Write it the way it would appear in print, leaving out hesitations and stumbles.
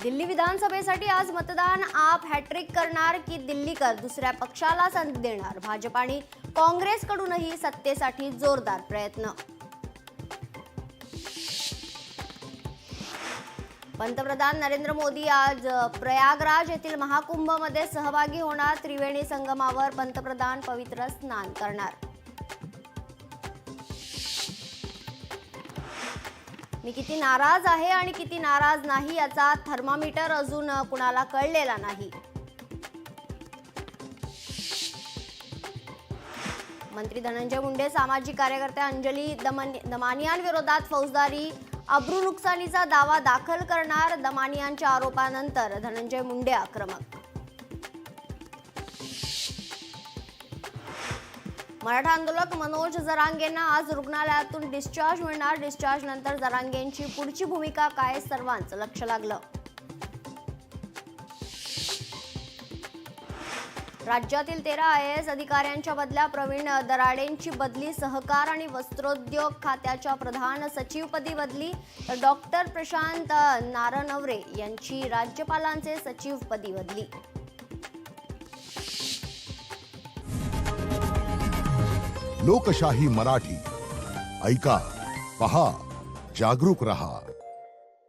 दिल्ली विधानसभेसाठी आज मतदान. आप हॅट्रिक करणार की दिल्लीकर दुसऱ्या पक्षाला संधी देणार? भाजप आणि काँग्रेसकडूनही सत्तेसाठी जोरदार प्रयत्न. पंतप्रधान नरेंद्र मोदी आज प्रयागराज येथील महाकुंभमध्ये सहभागी होणार. त्रिवेणी संगमावर पंतप्रधान पवित्र स्नान करणार. मी किती नाराज आहे आणि किती नाराज नाही याचा थर्मामीटर अजून कुणाला कळलेला नाही. मंत्री धनंजय मुंडे सामाजिक कार्यकर्त्या अंजली दमानियांविरोधात फौजदारी अब्रू नुकसानीचा दावा दाखल करणार. दमानियांच्या आरोपानंतर धनंजय मुंडे आक्रमक. मराठा आंदोलक मनोज जरांगेंना आज रुग्णालयातून डिस्चार्ज मिळणार. डिस्चार्ज नंतर जरांगेंची पुढची भूमिका काय, सर्वांचं लक्ष लागलं. राज्यातील 13 IAS अधिकाऱ्यांच्या बदल्या. प्रवीण दराडेंची बदली. सहकार आणि वस्त्रोद्योग खात्याच्या प्रधान सचिवपदी बदली. तर डॉक्टर प्रशांत नारनवरे यांची राज्यपालांचे सचिवपदी बदली. लोकशाही मराठी ऐका, पहा, जागरूक रहा.